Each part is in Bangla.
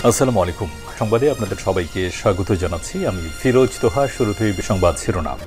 আসসালামু আলাইকুম। সংবাদে আপনাদের সবাইকে স্বাগত জানাচ্ছি। আমি ফিরোজ তোহা। শুরুতেই সংবাদ শিরোনাম।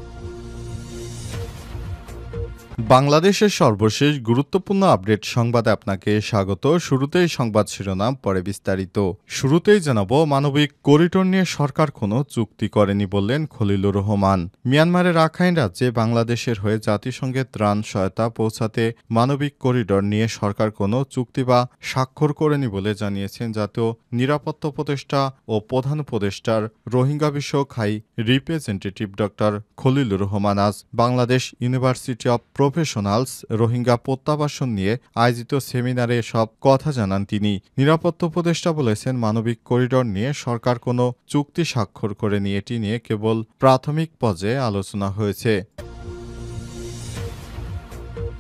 বাংলাদেশের সর্বশেষ গুরুত্বপূর্ণ আপডেট সংবাদে আপনাকে স্বাগত। শুরুতেই সংবাদ শিরোনাম, পরে বিস্তারিত। শুরুতেই জানাবো, মানবিক করিডোর নিয়ে সরকার কোনো চুক্তি করেনি বললেন খলিলুর রহমান। মিয়ানমারের রাখাইন রাজ্যে বাংলাদেশের হয়ে জাতিসংঘের ত্রাণ সহায়তা পৌঁছাতে মানবিক করিডোর নিয়ে সরকার কোনো চুক্তি বা স্বাক্ষর করেনি বলে জানিয়েছেন জাতীয় নিরাপত্তা উপদেষ্টা ও প্রধান উপদেষ্টার রোহিঙ্গা বিষয়ক হাই রিপ্রেজেন্টেটিভ ড খলিলুর রহমান আজ Bangladesh university of professionals Rohingya প্রত্যাবাসন নিয়ে আয়োজিত সেমিনারে সব কথা জানান তিনি। নিরাপত্তা উপদেষ্টা বলেছেন, মানবিক করিডোর নিয়ে সরকার কোনো চুক্তি স্বাক্ষর করেনি, এটি নিয়ে কেবল প্রাথমিক পর্যায়ে আলোচনা হয়েছে।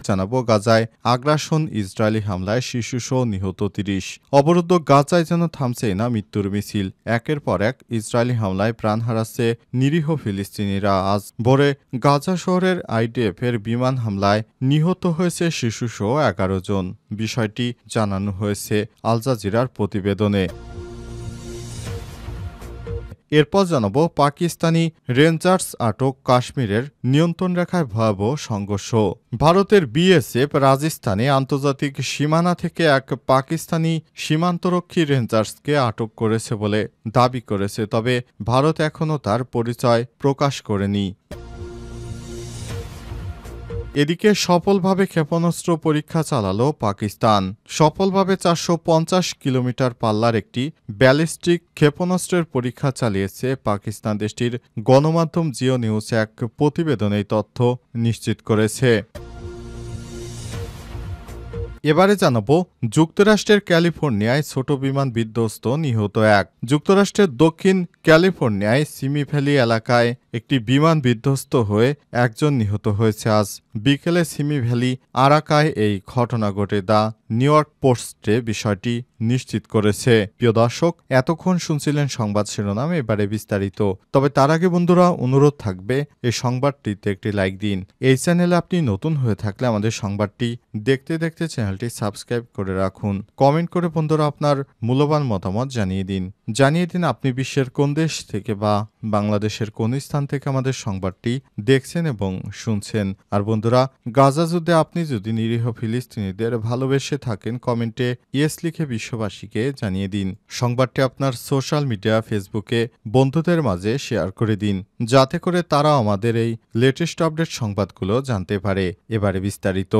জানাবো, গাজায় আগ্রাসন, ইসরায়েলি হামলায় শিশুসহ নিহত ৩০। অবরুদ্ধ গাজায় যেন থামছেই না মৃত্যুর মিছিল। একের পর এক ইসরায়েলি হামলায় প্রাণ হারাচ্ছে নিরীহ ফিলিস্তিনিরা। আজ ভোরে গাজা শহরের আইডিএফের বিমান হামলায় নিহত হয়েছে শিশুসহ ১১ জন। বিষয়টি জানানো হয়েছে আল জাজিরার প্রতিবেদনে। এরপর জানাবো, পাকিস্তানি রেঞ্জার্স আটক, কাশ্মীরের নিয়ন্ত্রণ রেখায় ভয়াবহ সংঘর্ষ। ভারতের বিএসএফ রাজস্থানে আন্তর্জাতিক সীমানা থেকে এক পাকিস্তানি সীমান্তরক্ষী রেঞ্জার্সকে আটক করেছে বলে দাবি করেছে, তবে ভারত এখনও তার পরিচয় প্রকাশ করেনি। এদিকে সফলভাবে ক্ষেপণাস্ত্র পরীক্ষা চালালো পাকিস্তান। সফলভাবে ৪৫০ কিলোমিটার পাল্লার একটি ব্যালিস্টিক ক্ষেপণাস্ত্রের পরীক্ষা চালিয়েছে পাকিস্তান। দেশটির গণমাধ্যম জিও নিউজ এক প্রতিবেদনে এই তথ্য নিশ্চিত করেছে। এবারে জানাবো, যুক্তরাষ্ট্রের ক্যালিফোর্নিয়ায় ছোট বিমান বিধ্বস্ত, নিহত ১। যুক্তরাষ্ট্রের দক্ষিণ ক্যালিফোর্নিয়ায় সিমি ভ্যালি এলাকায় একটি বিমান বিধ্বস্ত হয়ে একজন নিহত হয়েছে। আজ বিকেলে সিমি ভ্যালি আরাকায় এই ঘটনা ঘটে। দ্য নিউ ইয়র্ক পোস্টে বিষয়টি নিশ্চিত করেছে। প্রিয় দর্শক, এতক্ষণ শুনছিলেন সংবাদ শিরোনাম, এবারে বিস্তারিত। তবে তার আগে বন্ধুরা, অনুরোধ থাকবে এই সংবাদটিতে একটি লাইক দিন। এই চ্যানেলে আপনি নতুন হয়ে থাকলে আমাদের সংবাদটি দেখতে দেখতে চ্যানেলটি সাবস্ক্রাইব করে রাখুন। কমেন্ট করে বন্ধুরা আপনার মূল্যবান মতামত জানিয়ে দিন আপনি বিশ্বের কোন দেশ থেকে বা বাংলাদেশের কোন স্থান থেকে আমাদের সংবাদটি দেখছেন এবং শুনছেন। আর বন্ধুরা, গাজা যুদ্ধে আপনি যদি নিরীহ ফিলিস্তিনিদের ভালোবেসে থাকেন, কমেন্টে ইয়েস লিখে বিশ্ববাসীকে জানিয়ে দিন। সংবাদটি আপনার সোশ্যাল মিডিয়া ফেসবুকে বন্ধুদের মাঝে শেয়ার করে দিন, যাতে করে তারা আমাদের এই লেটেস্ট আপডেট সংবাদগুলো জানতে পারে। এবারে বিস্তারিত।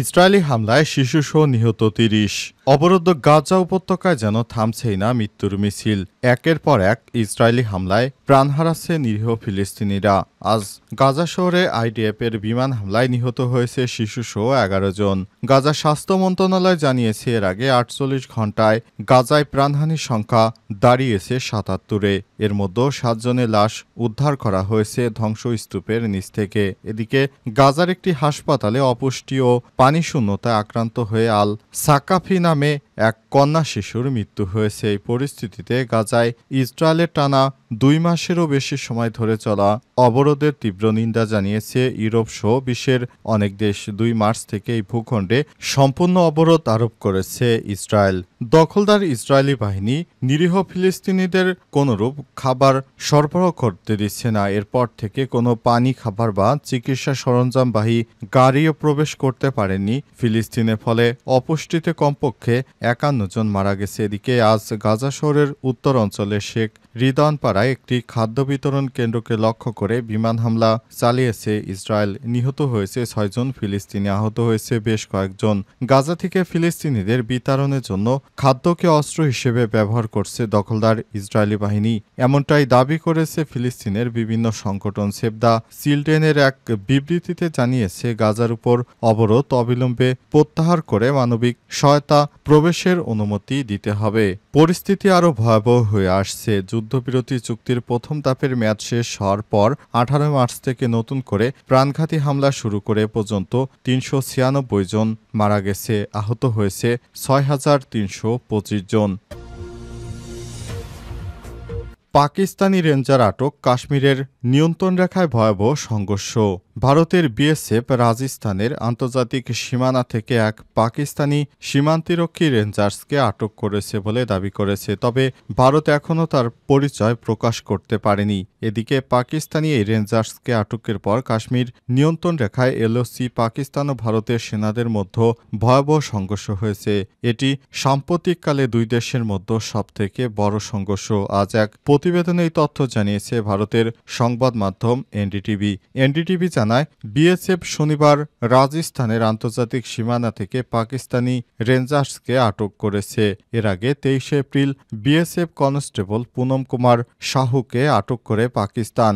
ইসরায়েলি হামলায় শিশুসহ নিহত ৩০। অবরুদ্ধ গাজা উপত্যকায় যেন থামছেই না মৃত্যুর মিছিল। একের পর এক ইসরায়েলি হামলায় প্রাণ হারাচ্ছে নিরীহ ফিলিস্তিনিরা। আজ গাজা শহরে আইডিএফের বিমান হামলায় নিহত হয়েছে শিশুসহ ১১ জন। গাজা স্বাস্থ্য মন্ত্রণালয় জানিয়েছে, এর আগে ৪৮ ঘণ্টায় গাজায় প্রাণহানির সংখ্যা দাঁড়িয়েছে ৭৭-এ। এর মধ্যে ৭ জনের লাশ উদ্ধার করা হয়েছে ধ্বংসস্তূপের নিচ থেকে। এদিকে গাজার একটি হাসপাতালে অপুষ্টি ও পানি শূন্যতায় আক্রান্ত হয়ে আল সাকাফি নামে এক কন্যা শিশুর মৃত্যু হয়েছে। এই পরিস্থিতিতে গাজায় ইসরায়েলের টানা ২ মাসেরও বেশি সময় ধরে চলা অবরোধের তীব্র নিন্দা জানিয়েছে ইউরোপ সহ বিশ্বের অনেক দেশ। ২ মার্চ থেকে এই ভূখণ্ডে সম্পূর্ণ অবরোধ আরোপ করেছে ইসরায়েল। দখলদার ইসরায়েলি বাহিনী নিরীহ ফিলিস্তিনিদের কোনরূপ খাবার সরবরাহ করতে দিচ্ছে না। এরপর থেকে কোনো পানি, খাবার বা চিকিৎসা সরঞ্জামবাহী গাড়িও প্রবেশ করতে পারেনি ফিলিস্তিনে। ফলে অপুষ্টিতে কমপক্ষে ৫১ জন মারা গেছে। এদিকে আজ গাজা শহরের উত্তর অঞ্চলে শেখ রিদওয়ানপাড়ায় একটি খাদ্য বিতরণ কেন্দ্রকে লক্ষ্য করে বিমান হামলা চালিয়েছে ইসরায়েল। নিহত হয়েছে ৬ জন ফিলিস্তিনি, আহত হয়েছে বেশ কয়েকজন। গাজা থেকে ফিলিস্তিনিদের বিতরণের জন্য খাদ্যকে অস্ত্র হিসেবে ব্যবহার করছে দখলদার ইসরায়েলি বাহিনী, এমনটাই দাবি করেছে ফিলিস্তিনের বিভিন্ন সংগঠন। সেভ দ্য চিলড্রেনের এক বিবৃতিতে জানিয়েছে, গাজার উপর অবরোধ অবিলম্বে প্রত্যাহার করে মানবিক সহায়তা প্রবেশের অনুমতি দিতে হবে। পরিস্থিতি আরও ভয়াবহ হয়ে আসছে। যুদ্ধবিরতি চুক্তির প্রথম ধাপের মেয়াদ শেষ হওয়ার পর ১৮ মার্চ থেকে নতুন করে প্রাণঘাতী হামলা শুরু করে পর্যন্ত ৩৯৬ জন মারা গেছে, আহত হয়েছে ৬,৩২৫ জন। পাকিস্তানি রেঞ্জার আটক, কাশ্মীরের নিয়ন্ত্রণ রেখায় ভয়াবহ সংঘর্ষ। ভারতের বিএসএফ রাজস্থানের আন্তর্জাতিক সীমানা থেকে এক পাকিস্তানি সীমান্তিরক্ষী রেঞ্জার্সকে আটক করেছে বলে দাবি করেছে, তবে ভারত এখনও তার পরিচয় প্রকাশ করতে পারেনি। এদিকে পাকিস্তানি এই রেঞ্জার্সকে আটকের পর কাশ্মীর নিয়ন্ত্রণ রেখায় এলওসি পাকিস্তান ও ভারতের সেনাদের মধ্যে ভয়াবহ সংঘর্ষ হয়েছে। এটি সাম্প্রতিককালে দুই দেশের মধ্যে সবথেকে বড় সংঘর্ষ। আজ এক প্রতিবেদনে এই তথ্য জানিয়েছে ভারতের সংবাদ মাধ্যম এনডিটিভি জানায়, বিএসএফ শনিবার রাজস্থানের আন্তর্জাতিক সীমানা থেকে পাকিস্তানি রেঞ্জার্সকে আটক করেছে। এর আগে 23 April BSF constable Poonam Kumar সাহুকে আটক করে পাকিস্তান।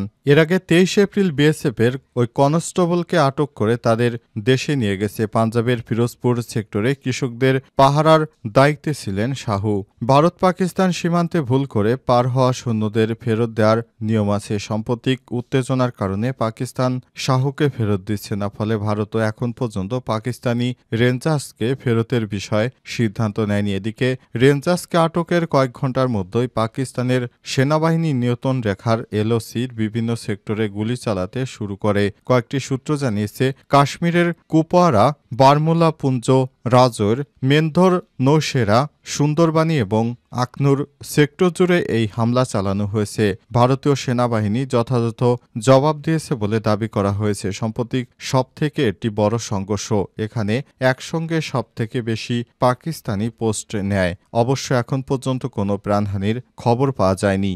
বিএসএফের ওই কনস্টেবলকে আটক করে তাদের দেশে নিয়ে গেছে। পাঞ্জাবের ফিরোজপুর সেক্টরে কৃষকদের পাহারার দায়িত্বে ছিলেন সাহু। ভারত পাকিস্তান সীমান্তে ভুল করে পার হওয়া সৈন্যদের ফেরত দেওয়ার নিয়ম আছে। সাম্প্রতিক উত্তেজনার কারণে পাকিস্তান সাহুকে ফেরত দিচ্ছে না, ফলে ভারতও এখন পর্যন্ত পাকিস্তানি রেঞ্জার্সকে ফেরতের বিষয়ে সিদ্ধান্ত নেয়নি। এদিকে রেঞ্জার্সকে আটকের কয়েক ঘন্টার মধ্যেই পাকিস্তানের সেনাবাহিনী নিয়ন্ত্রণ রেখার এলওসির বিভিন্ন সেক্টরে গুলি চালাতে শুরু করে। কয়েকটি সূত্র জানিয়েছে, কাশ্মীরের কুপওয়ারা, বারমুলা পুঞ্জ, রাজৌর, মেন্ধর, নৌশেরা, সুন্দরবানি এবং আখনুর সেক্টর জুড়ে এই হামলা চালানো হয়েছে। ভারতীয় সেনাবাহিনী যথাযথ জবাব দিয়েছে বলে দাবি করা হয়েছে। সম্প্রতি সবথেকে একটি বড় সংঘর্ষ। এখানে একসঙ্গে সবথেকে বেশি পাকিস্তানি পোস্ট নেয়। অবশ্য এখন পর্যন্ত কোনো প্রাণহানির খবর পাওয়া যায়নি।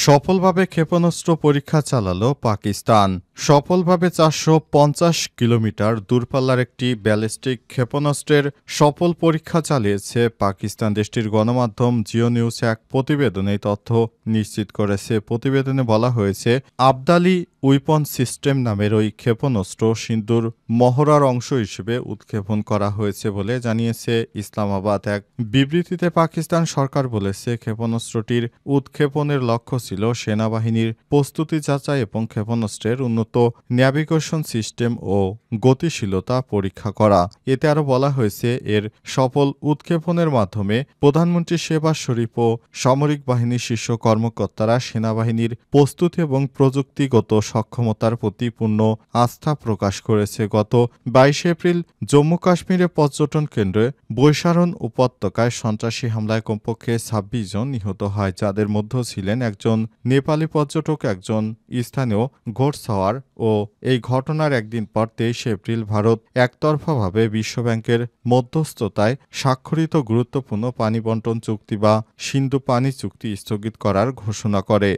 সফলভাবে ক্ষেপণাস্ত্র পরীক্ষা চালালো পাকিস্তান। সফলভাবে 450 কিলোমিটার দূরপাল্লার একটি ব্যালিস্টিক ক্ষেপণাস্ত্রের সফল পরীক্ষা চালিয়েছে পাকিস্তান। দেশটির গণমাধ্যম জিও নিউজ এক প্রতিবেদনে তথ্য নিশ্চিত করেছে। প্রতিবেদনে বলা হয়েছে, আবদালি উইপন সিস্টেম নামের ওই ক্ষেপণাস্ত্র সিন্ধুর মহড়ার অংশ হিসেবে উৎক্ষেপণ করা হয়েছে বলে জানিয়েছে ইসলামাবাদ। এক বিবৃতিতে পাকিস্তান সরকার বলেছে, ক্ষেপণাস্ত্রটির উৎক্ষেপণের লক্ষ্য ছিল সেনাবাহিনীর প্রস্তুতি যাচাই এবং ক্ষেপণাস্ত্রের উন্নত ন্যাভিগেশন সিস্টেম ও গতিশীলতা পরীক্ষা করা। এতে আরও বলা হয়েছে, এর সফল উৎক্ষেপণের মাধ্যমে প্রধানমন্ত্রী শেহবাজ শরীফ ও সামরিক বাহিনীর শীর্ষ কর্মকর্তারা সেনাবাহিনীর প্রস্তুতি এবং প্রযুক্তিগত সক্ষমতার প্রতি পূর্ণ আস্থা প্রকাশ করেছে। গত 22 এপ্রিল জম্মু কাশ্মীরে পর্যটন কেন্দ্রে বৈশারণ উপত্যকায় সন্ত্রাসী হামলায় কমপক্ষে 26 জন নিহত হয়, যাদের মধ্যে ছিলেন একজন নেপালি পর্যটক, একজন স্থানীয় ঘোড়সওয়ার ও এই ঘটনার একদিন পর 23 এপ্রিল ভারত একতরফাভাবে বিশ্বব্যাংকের মধ্যস্থতায় স্বাক্ষরিত গুরুত্বপূর্ণ পানি বন্টন চুক্তি বা সিন্ধু পানি চুক্তি স্থগিত করার ঘোষণা করে।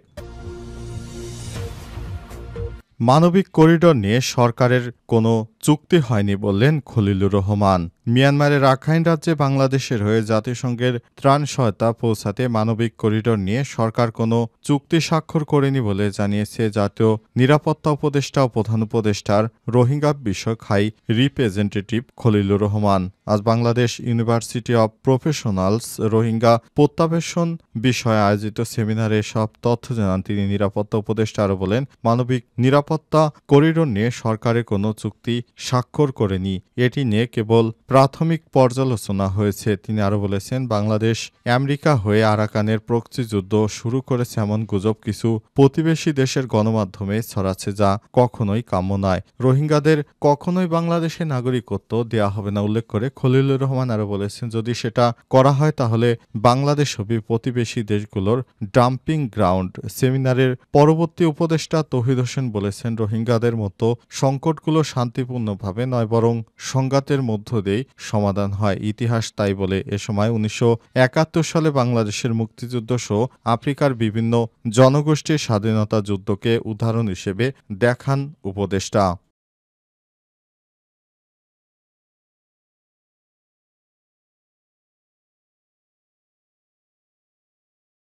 মানবিক করিডোর নিয়ে সরকারের কোনো চুক্তি হয়নি বললেন খলিলুর রহমান। মিয়ানমারের রাখাইন রাজ্যে বাংলাদেশের হয়ে জাতিসংঘের ত্রাণ সহায়তা পৌঁছাতে মানবিক করিডোর নিয়ে সরকার কোনো চুক্তি স্বাক্ষর করেনি বলে জানিয়েছে জাতীয় নিরাপত্তা উপদেষ্টা ও প্রধান উপদেষ্টার রোহিঙ্গা বিষয়ক হাই রিপ্রেজেন্টেটিভ খলিলুর রহমান। আজ Bangladesh university of professionals Rohingya প্রত্যাবাসন বিষয়ে আয়োজিত সেমিনারে সব তথ্য জানান তিনি। নিরাপত্তা উপদেষ্টা আরও বলেন, মানবিক নিরাপত্তা করিডোর নিয়ে সরকারের কোনো চুক্তি স্বাক্ষর করেনি, এটি নিয়ে কেবল প্রাথমিক পর্যালোচনা হয়েছে। তিনি আরও বলেছেন, বাংলাদেশ আমেরিকা হয়ে আরাকানের প্রক্সি যুদ্ধ শুরু করেছে এমন গুজব কিছু প্রতিবেশী দেশের গণমাধ্যমে ছড়াচ্ছে, যা কখনোই কাম্য নয়। রোহিঙ্গাদের কখনোই বাংলাদেশের নাগরিকত্ব দেওয়া হবে না উল্লেখ করে খলিলুর রহমান আরও বলেছেন, যদি সেটা করা হয় তাহলে বাংলাদেশ হবে প্রতিবেশী দেশগুলোর ডাম্পিং গ্রাউন্ড। সেমিনারের পরবর্তী উপদেষ্টা তৌহিদ হোসেন বলেছেন, রোহিঙ্গাদের মতো সংকটগুলো শান্তিপূর্ণভাবে নয় বরং সংঘাতের মধ্য দিয়েই সমাধান হয়। ইতিহাস তাই বলে। এ সময় 1971 সালে বাংলাদেশের মুক্তিযুদ্ধ সহ আফ্রিকার বিভিন্ন জনগোষ্ঠীর স্বাধীনতা যুদ্ধকে উদাহরণ হিসেবে দেখান উপদেষ্টা।